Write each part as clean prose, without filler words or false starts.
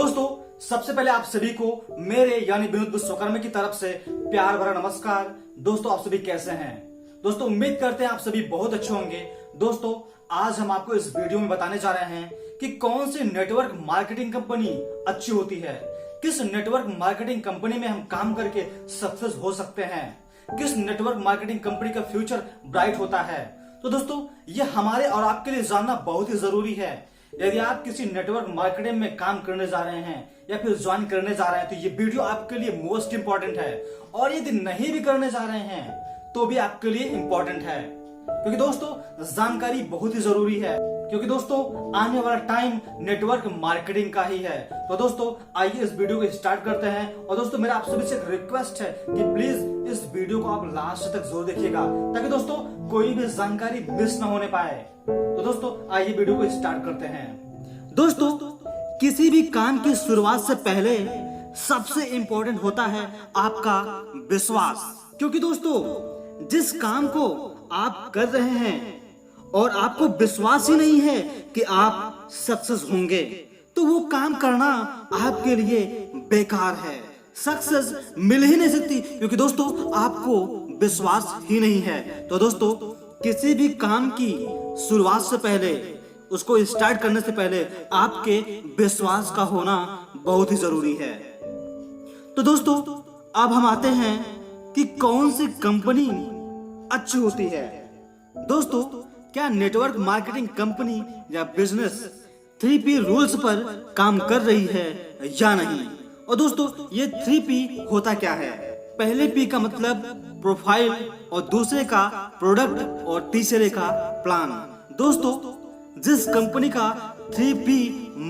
दोस्तों, सबसे पहले आप सभी को मेरे यानी विनोद विश्वकर्मा की तरफ से प्यार भरा नमस्कार। दोस्तों, आप सभी कैसे हैं? दोस्तों, उम्मीद करते हैं आप सभी बहुत अच्छे होंगे। दोस्तों, आज हम आपको इस वीडियो में बताने जा रहे हैं कि कौन सी नेटवर्क मार्केटिंग कंपनी अच्छी होती है, किस नेटवर्क मार्केटिंग कंपनी में हम काम करके सक्सेस हो सकते हैं, किस नेटवर्क मार्केटिंग कंपनी का फ्यूचर ब्राइट होता है। तो दोस्तों, ये हमारे और आपके लिए जानना बहुत ही जरूरी है। यदि आप किसी नेटवर्क मार्केटिंग में काम करने जा रहे हैं या फिर ज्वाइन करने जा रहे हैं तो ये वीडियो आपके लिए मोस्ट इंपॉर्टेंट है, और यदि नहीं भी करने जा रहे हैं तो भी आपके लिए इंपॉर्टेंट है, क्योंकि दोस्तों जानकारी बहुत ही जरूरी है, क्योंकि दोस्तों आने वाला टाइम नेटवर्क मार्केटिंग का ही है। तो दोस्तों, आइए इस वीडियो को स्टार्ट करते हैं। और दोस्तों, मेरा आप सभी से एक रिक्वेस्ट है कि प्लीज इस वीडियो को आप लास्ट तक जरूर देखिएगा, ताकि दोस्तों कोई भी जानकारी मिस ना होने पाए। तो दोस्तों, आइए वीडियो को स्टार्ट करते हैं। दोस्तों, किसी भी काम की शुरुआत से पहले सबसे इंपॉर्टेंट होता है आपका विश्वास, क्योंकि दोस्तों जिस काम को आप कर रहे हैं और आपको विश्वास ही नहीं है कि आप सक्सेस होंगे, तो वो काम करना आपके लिए बेकार है। सक्सेस मिल ही नहीं सकती, क्योंकि दोस्तों आपको विश्वास ही नहीं है। तो दोस्तों, किसी भी काम की शुरुआत से पहले, उसको स्टार्ट करने से पहले आपके विश्वास का होना बहुत ही जरूरी है। तो दोस्तों, अब हम आते हैं कि कौन सी कंपनी अच्छी होती है। दोस्तों, क्या नेटवर्क मार्केटिंग कंपनी या बिजनेस 3P रूल्स पर काम कर रही है या नहीं? और दोस्तों, ये 3P होता क्या है? पहले P का मतलब प्रोफाइल, और दूसरे का प्रोडक्ट, और तीसरे का प्लान। दोस्तों, जिस कंपनी का 3P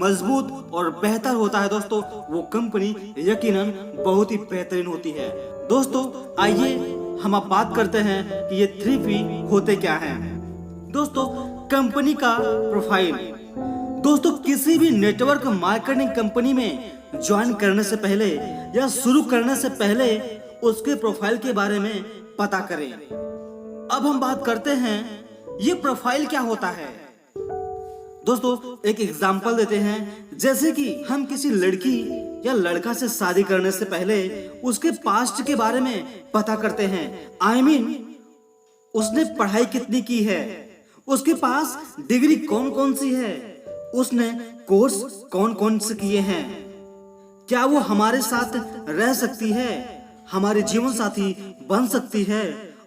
मजबूत और बेहतर होता है दोस्तों, वो कंपनी यकीनन बहुत ही बेहतरीन होती है। दोस्तों, आइए हम अब बात करते हैं कि ये 3P होते क्या हैं। दोस्तों, कंपनी का प्रोफाइल। दोस्तों, किसी भी नेटवर्क मार्केटिंग कंपनी में ज्वाइन करने से पहले या शुरू करने से पहले उसके प्रोफाइल के बारे में पता करें। अब हम बात करते हैं ये प्रोफाइल क्या होता है। दोस्तों, एक एग्जांपल देते हैं, जैसे कि हम किसी लड़की या लड़का से शादी करने से पहले उसके पास्ट के बारे में पता करते हैं। I mean, उसने पढ़ाई कितनी की है, उसके पास डिग्री कौन कौन सी है, उसने कोर्स कौन कौन से किए हैं, क्या वो हमारे साथ रह सकती है, हमारे जीवन साथी बन सकती है,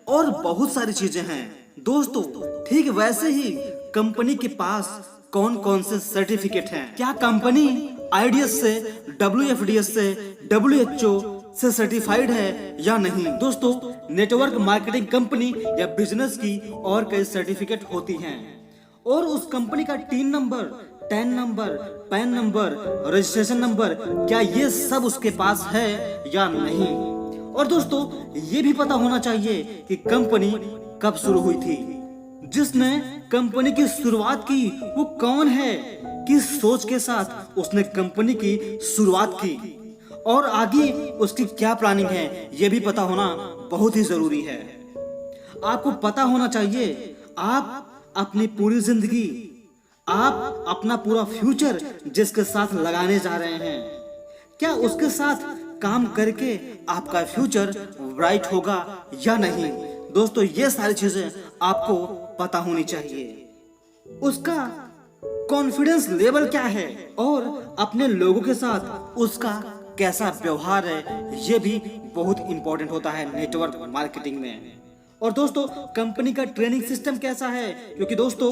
और बहुत सारी चीजें हैं। दोस्तों, ठीक वैसे ही कंपनी के पास कौन कौन से सर्टिफिकेट हैं, क्या कंपनी IDS से, WFDS से, WHO से सर्टिफाइड है या नहीं। दोस्तों, नेटवर्क मार्केटिंग कंपनी या बिजनेस की और कई सर्टिफिकेट होती हैं, और उस कंपनी का tin number, tan number, pan number, registration number, क्या ये सब उसके पास है या नहीं। और दोस्तों, ये भी पता होना चाहिए कि कंपनी कब शुरू हुई थी, जिसने कंपनी की शुरुआत की वो कौन है, किस सोच के साथ उसने कंपनी की शुरुआत की, और आगे उसकी क्या प्लानिंग है, ये भी पता होना बहुत ही जरूरी है। आपको पता होना चाहिए आप अपनी पूरी जिंदगी, आप अपना पूरा फ्यूचर जिसके साथ लगाने जा रहे हैं, क्या उसके साथ काम करके आपका फ्यूचर ब्राइट होगा या नहीं। दोस्तों, ये सारी चीजें आपको पता होनी चाहिए। उसका कॉन्फिडेंस लेवल क्या है, और अपने लोगों के साथ उसका कैसा व्यवहार है, ये भी बहुत इंपॉर्टेंट होता है नेटवर्क मार्केटिंग में। और दोस्तों, कंपनी का ट्रेनिंग सिस्टम कैसा है, क्योंकि दोस्तों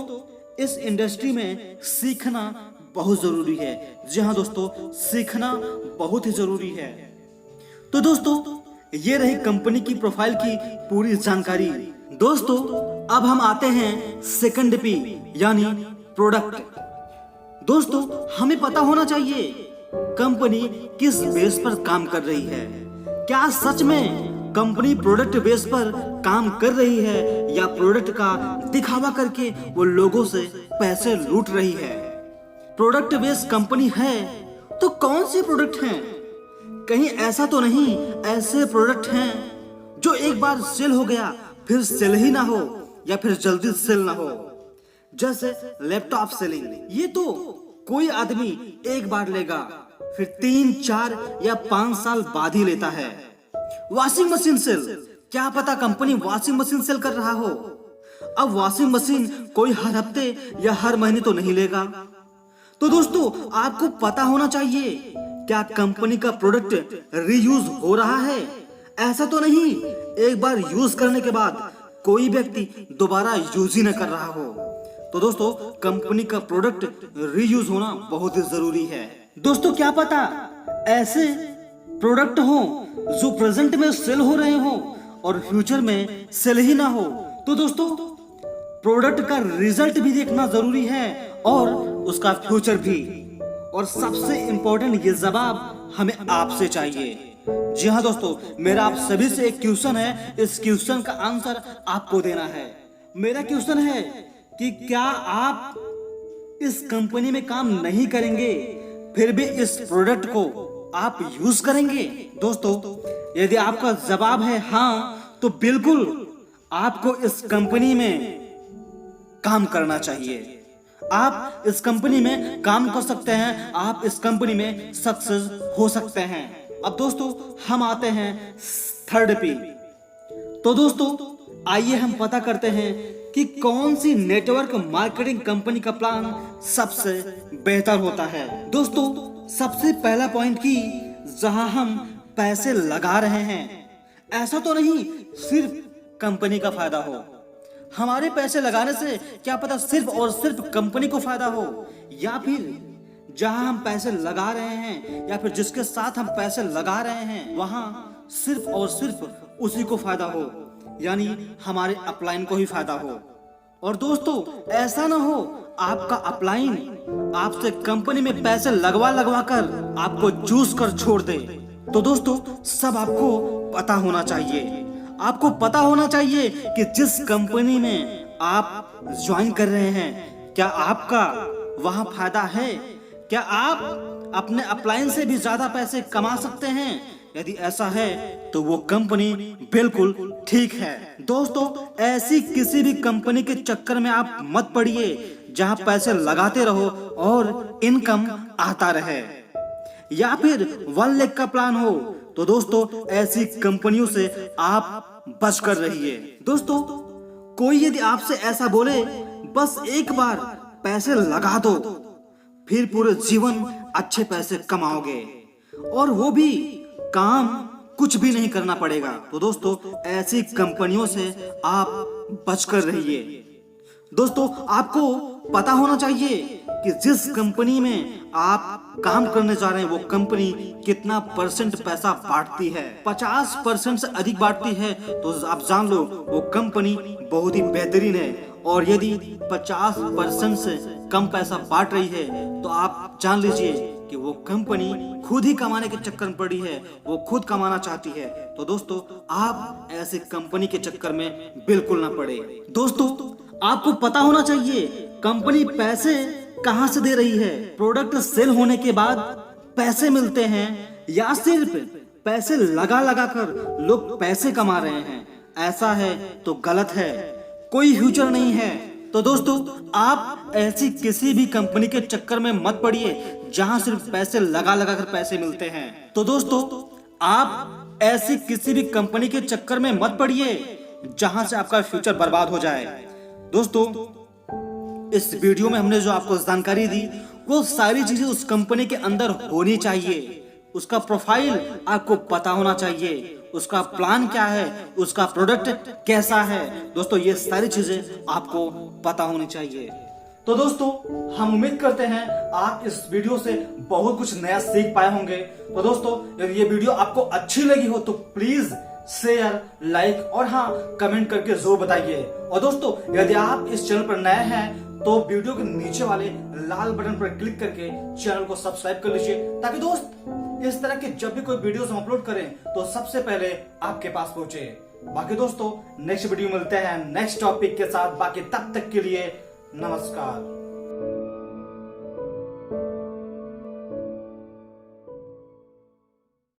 इस इंडस्ट्री में सीखना बहुत जरूरी है। जी हाँ दोस्तों, सीखना बहुत ही जरूरी है। तो दोस्तों, ये रही कंपनी की प्रोफाइल की पूरी जानकारी। दोस्तों, अब हम आते हैं सेकंड P यानी प्रोडक्ट। दोस्तों, हमें पता होना चाहिए कंपनी किस बेस पर काम कर रही है। क्या सच में कंपनी प्रोडक्ट बेस पर काम कर रही है, या प्रोडक्ट का दिखावा करके वो लोगों से पैसे लूट रही है। प्रोडक्ट बेस कंपनी है तो कौन से प्रोडक्ट हैं? कहीं ऐसा तो नहीं ऐसे प्रोडक्ट हैं जो एक बार सेल हो गया फिर सेल ही ना हो, या फिर जल्दी सेल ना हो, जैसे लैपटॉप सेलिंग। ये तो कोई आदमी एक बार लेगा फिर 3, 4 या 5 साल बाद ही लेता है। वॉशिंग मशीन सेल, क्या पता कंपनी वॉशिंग मशीन सेल कर रहा हो। अब वॉशिंग मशीन कोई हर हफ्ते या हर महीने तो नहीं लेगा। तो दोस्तों आपको पता होना चाहिए क्या कंपनी का प्रोडक्ट रीयूज हो रहा है। ऐसा तो नहीं एक बार यूज करने के बाद कोई व्यक्ति दोबारा यूज ही न कर रहा हो। तो दोस्तों कंपनी का प्रोडक्ट रीयूज होना बहुत ही जरूरी है। दोस्तों क्या पता ऐसे प्रोडक्ट हो जो प्रेजेंट में सेल हो रहे हो और फ्यूचर में सेल ही ना हो। तो दोस्तों प्रोडक्ट का रिजल्ट भी देखना जरूरी है और उसका फ्यूचर भी। और सबसे इंपॉर्टेंट ये जवाब हमें आपसे चाहिए। जी हाँ दोस्तों, मेरा आप सभी से एक क्वेश्चन है, इस क्वेश्चन का आंसर आपको देना है। मेरा क्वेश्चन है कि क्या आप इस कंपनी में काम नहीं करेंगे फिर भी इस प्रोडक्ट को आप यूज करेंगे। दोस्तों यदि आपका जवाब है हाँ तो बिल्कुल आपको इस कंपनी में काम करना चाहिए। आप इस कंपनी में काम कर सकते हैं, आप इस कंपनी में सक्सेस हो सकते हैं। अब दोस्तों हम आते हैं थर्ड पे। तो दोस्तों आइए हम पता करते हैं कि कौन सी नेटवर्क मार्केटिंग कंपनी का प्लान सबसे बेहतर होता है। दोस्तों सबसे पहला पॉइंट कि जहां हम पैसे लगा रहे हैं, ऐसा तो नहीं सिर्फ कंपनी का फायदा हो। हमारे पैसे लगाने से क्या पता सिर्फ और सिर्फ कंपनी को फायदा हो, या फिर जहां हम पैसे लगा रहे हैं या फिर जिसके साथ हम पैसे लगा रहे हैं वहां सिर्फ और सिर्फ उसी को फायदा हो, यानी हमारे अपलाइन को ही फायदा हो। और दोस्तों ऐसा ना हो आपका अपलाइन आपसे कंपनी में पैसे लगवा कर आपको चूस कर छोड़ दे। तो दोस्तों सब आपको पता होना चाहिए। आपको पता होना चाहिए कि जिस कंपनी में आप ज्वाइन कर रहे हैं क्या आपका वहां फायदा है, क्या आप अपने अपलाइन से भी ज्यादा पैसे कमा सकते हैं। यदि ऐसा है तो वो कंपनी बिल्कुल ठीक है। दोस्तों ऐसी किसी भी कंपनी के चक्कर में आप मत पड़िए जहां पैसे लगाते रहो और इनकम आता रहे, या फिर 1 लाख का प्लान हो। तो दोस्तों ऐसी कंपनियों से आप बच कर रहिए। दोस्तों कोई यदि आपसे ऐसा बोले बस एक बार पैसे लगा दो फिर पूरे जीवन अच्छे पैसे कमाओगे और वो भी काम कुछ भी नहीं करना पड़ेगा, तो दोस्तों ऐसी कंपनियों से आप बच कर रहिए। दोस्तों आपको पता होना चाहिए कि जिस कंपनी में आप काम करने जा रहे हैं वो कंपनी कितना परसेंट पैसा बांटती है। 50% से अधिक बांटती है तो आप जान लो वो कंपनी बहुत ही बेहतरीन है। और यदि 50% से कम पैसा बांट रही है तो आप जान लीजिए कि वो कंपनी खुद ही कमाने के चक्कर में पड़ी है, वो खुद कमाना चाहती है। तो दोस्तों आप ऐसे कंपनी के चक्कर में बिल्कुल ना पड़े। दोस्तों आपको पता होना चाहिए कंपनी पैसे कहां से दे रही है। प्रोडक्ट सेल होने के बाद पैसे मिलते हैं या सिर्फ पैसे लगा कर लोग पैसे कमा रहे हैं। ऐसा है तो गलत है, कोई फ्यूचर नहीं है। तो दोस्तों आप ऐसी किसी भी कंपनी के चक्कर में मत पड़िए जहां सिर्फ पैसे लगा कर पैसे मिलते हैं। तो दोस्तों आप ऐसी किसी भी कंपनी के चक्कर में मत पड़िए जहां से आपका फ्यूचर बर्बाद हो जाए। दोस्तों इस वीडियो में हमने जो आपको जानकारी दी वो सारी चीजें उस कंपनी के अंदर होनी चाहिए। उसका प्रोफाइल आपको पता होना चाहिए, उसका प्लान क्या है, उसका प्रोडक्ट कैसा है। दोस्तों ये सारी चीजें आपको पता होनी चाहिए। तो दोस्तों हम उम्मीद करते हैं आप इस वीडियो से बहुत कुछ नया सीख पाए होंगे। तो दोस्तों यदि ये वीडियो आपको अच्छी लगी हो तो प्लीज शेयर, लाइक और हाँ कमेंट करके जरूर बताइए। और दोस्तों यदि आप इस चैनल पर नए हैं तो वीडियो के नीचे वाले लाल बटन पर क्लिक करके चैनल को सब्सक्राइब कर लीजिए, ताकि दोस्त इस तरह के जब भी कोई वीडियोस हम अपलोड करें तो सबसे पहले आपके पास पहुंचे। बाकी दोस्तों नेक्स्ट वीडियो मिलते हैं नेक्स्ट टॉपिक के साथ। बाकी तब तक के लिए नमस्कार।